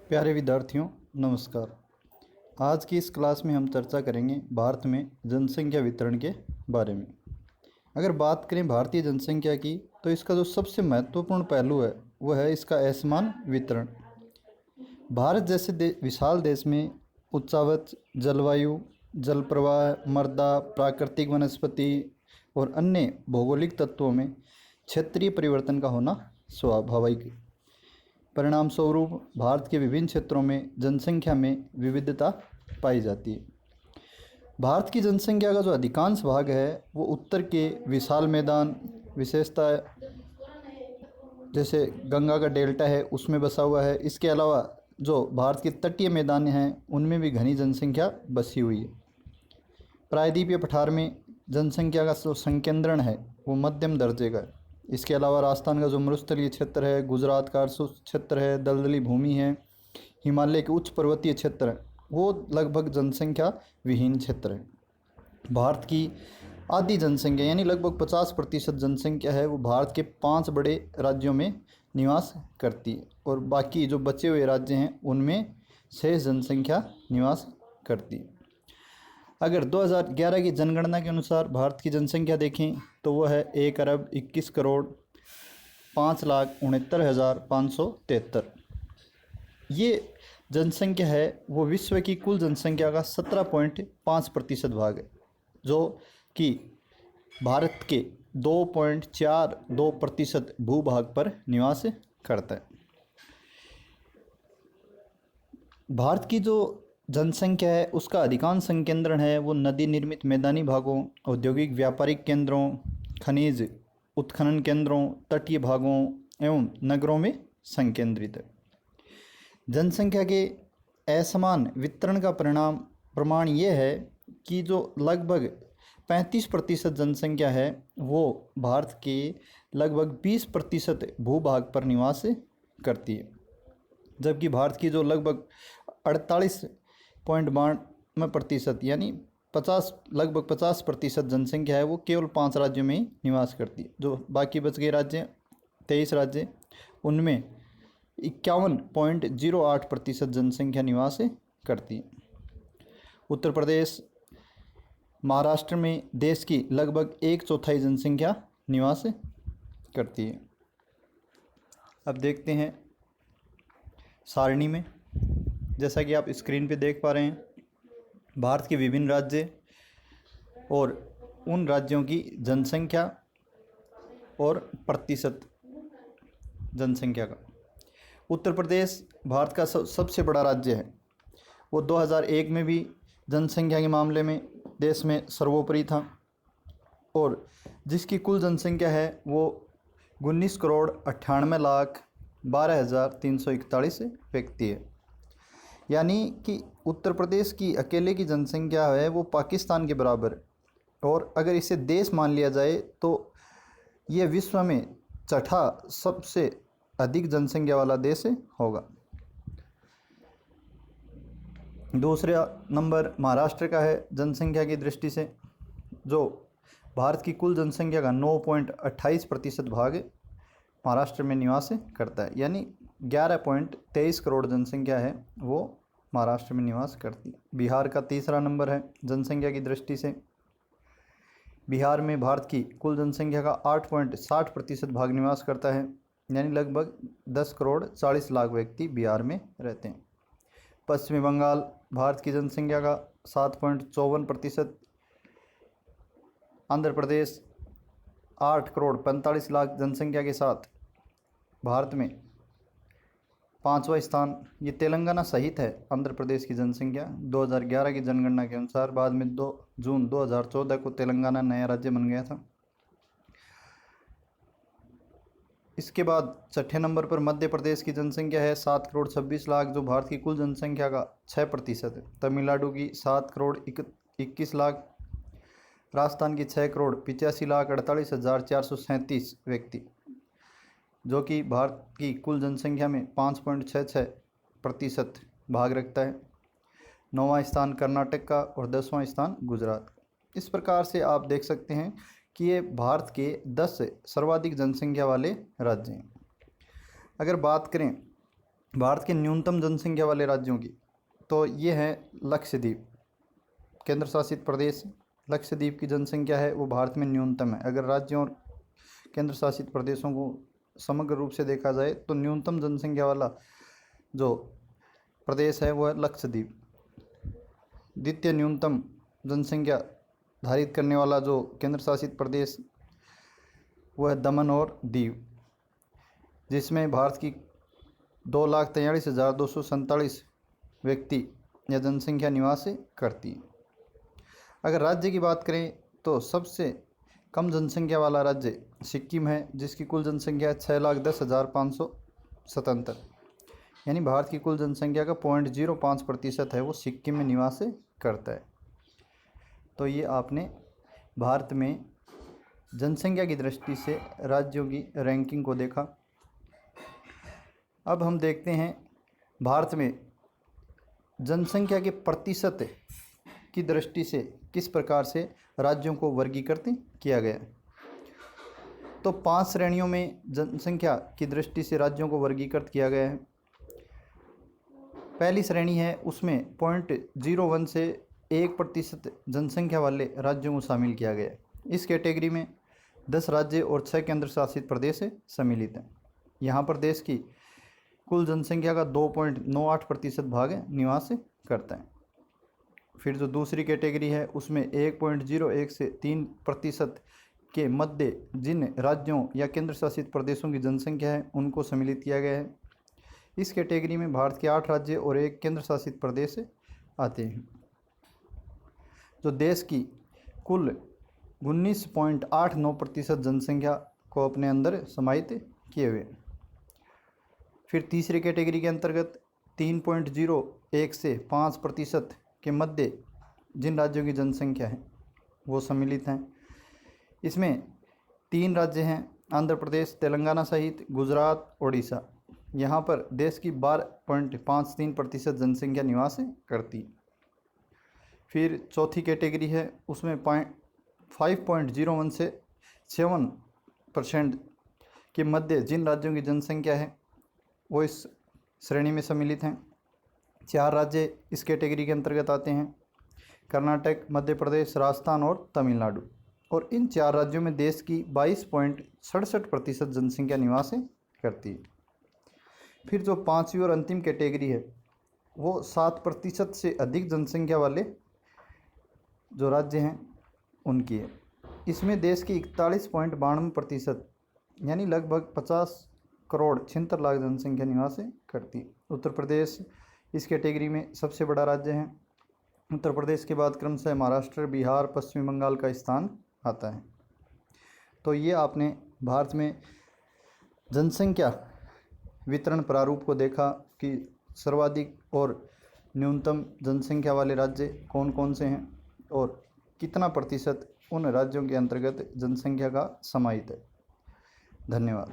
प्यारे विद्यार्थियों, नमस्कार। आज की इस क्लास में हम चर्चा करेंगे भारत में जनसंख्या वितरण के बारे में। अगर बात करें भारतीय जनसंख्या की, तो इसका जो सबसे महत्वपूर्ण पहलू है वह है इसका असमान वितरण। भारत जैसे विशाल देश में उच्चावच जलवायु, जल प्रवाह, मृदा, प्राकृतिक वनस्पति और अन्य भौगोलिक तत्वों में क्षेत्रीय परिवर्तन का होना स्वाभाविक। परिणाम स्वरूप भारत के विभिन्न क्षेत्रों में जनसंख्या में विविधता पाई जाती है। भारत की जनसंख्या का जो अधिकांश भाग है वो उत्तर के विशाल मैदान, विशेषता जैसे गंगा का डेल्टा है उसमें बसा हुआ है। इसके अलावा जो भारत के तटीय मैदान हैं उनमें भी घनी जनसंख्या बसी हुई है। प्रायद्वीपीय पठार में जनसंख्या का जो संकेंद्रण है वो मध्यम दर्जे का है। इसके अलावा राजस्थान का जो मरुस्थलीय क्षेत्र है, गुजरात का क्षेत्र है, दलदली भूमि है, हिमालय के उच्च पर्वतीय क्षेत्र है, वो लगभग जनसंख्या विहीन क्षेत्र है। भारत की आधी जनसंख्या यानी लगभग 50% जनसंख्या है वो भारत के 5 बड़े राज्यों में निवास करती है और बाकी जो बचे हुए राज्य हैं उनमें शेष जनसंख्या निवास करती है। अगर 2011 की जनगणना के अनुसार भारत की जनसंख्या देखें तो वह है 1,21,05,69,573। ये जनसंख्या है वो विश्व की कुल जनसंख्या का 17.5% भाग है, जो कि भारत के 2.42% भूभाग पर निवास करता है। भारत की जो जनसंख्या है उसका अधिकांश संकेंद्रण है वो नदी निर्मित मैदानी भागों, औद्योगिक व्यापारिक केंद्रों, खनिज उत्खनन केंद्रों, तटीय भागों एवं नगरों में संकेंद्रित है। जनसंख्या के असमान वितरण का प्रमाण ये है कि जो लगभग 35% जनसंख्या है वो भारत के लगभग 20% भूभाग पर निवास करती है, जबकि भारत की जो लगभग 48.92% यानी लगभग 50% जनसंख्या है वो केवल 5 राज्यों में ही निवास करती है। जो बाकी बच गए राज्य 23 राज्य उनमें 51.08% जनसंख्या निवास करती है। उत्तर प्रदेश, महाराष्ट्र में देश की लगभग 1/4 जनसंख्या निवास करती है। अब देखते हैं सारणी में, जैसा कि आप स्क्रीन पे देख पा रहे हैं, भारत के विभिन्न राज्य और उन राज्यों की जनसंख्या और प्रतिशत जनसंख्या का। उत्तर प्रदेश भारत का सबसे बड़ा राज्य है। वो 2001 में भी जनसंख्या के मामले में देश में सर्वोपरि था और जिसकी कुल जनसंख्या है वो 19,98,12,341 व्यक्ति है। यानी कि उत्तर प्रदेश की अकेले की जनसंख्या है वो पाकिस्तान के बराबर है और अगर इसे देश मान लिया जाए तो ये विश्व में छठा सबसे अधिक जनसंख्या वाला देश होगा। दूसरा नंबर महाराष्ट्र का है जनसंख्या की दृष्टि से, जो भारत की कुल जनसंख्या का 9.28% भाग महाराष्ट्र में निवास करता है। यानी 11.23 करोड़ जनसंख्या है वो महाराष्ट्र में निवास करती है। बिहार का तीसरा नंबर है जनसंख्या की दृष्टि से। बिहार में भारत की कुल जनसंख्या का 8.60% भाग निवास करता है, यानी लगभग 10,40,00,000 व्यक्ति बिहार में रहते हैं। पश्चिमी बंगाल भारत की जनसंख्या का 7.54%। आंध्र प्रदेश 8,45,00,000 जनसंख्या के साथ भारत में 5वां स्थान। ये तेलंगाना सहित है आंध्र प्रदेश की जनसंख्या 2011 की जनगणना के अनुसार। बाद में 2 जून 2014 को तेलंगाना नया राज्य बन गया था। इसके बाद छठे नंबर पर मध्य प्रदेश की जनसंख्या है 7,26,00,000, जो भारत की कुल जनसंख्या का 6% है। तमिलनाडु की 7,21,00,000, राजस्थान की 6,85,48,437 व्यक्ति, जो कि भारत की कुल जनसंख्या में 5.66% भाग रखता है। 9वां स्थान कर्नाटक का और 10वां स्थान गुजरात। इस प्रकार से आप देख सकते हैं कि ये भारत के 10 सर्वाधिक जनसंख्या वाले राज्य हैं। अगर बात करें भारत के न्यूनतम जनसंख्या वाले राज्यों की, तो ये है लक्षद्वीप, केंद्र शासित प्रदेश। लक्षद्वीप की जनसंख्या है वो भारत में न्यूनतम है। अगर राज्यों और केंद्र शासित प्रदेशों को समग्र रूप से देखा जाए तो न्यूनतम जनसंख्या वाला जो प्रदेश है वह लक्षद्वीप। द्वितीय न्यूनतम जनसंख्या धारित करने वाला जो केंद्र शासित प्रदेश वह दमन और दीव, जिसमें भारत की 2,43,247 व्यक्ति या जनसंख्या निवास करती है। अगर राज्य की बात करें तो सबसे कम जनसंख्या वाला राज्य सिक्किम है, जिसकी कुल जनसंख्या 6,10,577, यानी भारत की कुल जनसंख्या का 0.05% है वो सिक्किम में निवास करता है। तो ये आपने भारत में जनसंख्या की दृष्टि से राज्यों की रैंकिंग को देखा। अब हम देखते हैं भारत में जनसंख्या के प्रतिशत की दृष्टि से किस प्रकार से राज्यों को वर्गीकृत किया गया। तो 5 श्रेणियों में जनसंख्या की दृष्टि से राज्यों को वर्गीकृत किया गया है। पहली श्रेणी है उसमें 0.01 से 1% जनसंख्या वाले राज्यों को शामिल किया गया है। इस कैटेगरी में 10 राज्य और 6 केंद्र शासित प्रदेश सम्मिलित हैं। यहाँ पर देश की कुल जनसंख्या का 2.98% भाग निवास करता है। फिर जो दूसरी कैटेगरी है उसमें 1.01 से 3% के मध्य जिन राज्यों या केंद्र शासित प्रदेशों की जनसंख्या है उनको सम्मिलित किया गया है। इस कैटेगरी में भारत के 8 राज्य और 1 केंद्र शासित प्रदेश आते हैं, जो देश की कुल 19.89% जनसंख्या को अपने अंदर समाहित किए हुए। फिर तीसरी कैटेगरी के अंतर्गत 3.01 से 5% के मध्य जिन राज्यों की जनसंख्या है वो सम्मिलित हैं। इसमें 3 राज्य हैं, आंध्र प्रदेश, तेलंगाना सहित गुजरात, ओडिशा। यहाँ पर देश की 12.53% जनसंख्या निवास करती। फिर चौथी कैटेगरी है उसमें 5.01 से 7% के मध्य जिन राज्यों की जनसंख्या है वो इस श्रेणी में सम्मिलित हैं। 4 राज्य इस कैटेगरी के अंतर्गत आते हैं, कर्नाटक, मध्य प्रदेश, राजस्थान और तमिलनाडु। और इन 4 राज्यों में देश की 22.67% जनसंख्या निवास करती है। फिर जो 5वीं और अंतिम कैटेगरी है वो 7% से अधिक जनसंख्या वाले जो राज्य हैं उनकी है। इसमें देश की 41.92% यानी लगभग 50,76,00,000 जनसंख्या निवास करती है। उत्तर प्रदेश इस कैटेगरी में सबसे बड़ा राज्य है। उत्तर प्रदेश के बाद क्रमशः महाराष्ट्र, बिहार, पश्चिम बंगाल का स्थान आता है। तो ये आपने भारत में जनसंख्या वितरण प्रारूप को देखा कि सर्वाधिक और न्यूनतम जनसंख्या वाले राज्य कौन कौन से हैं और कितना प्रतिशत उन राज्यों के अंतर्गत जनसंख्या का समाहित है। धन्यवाद।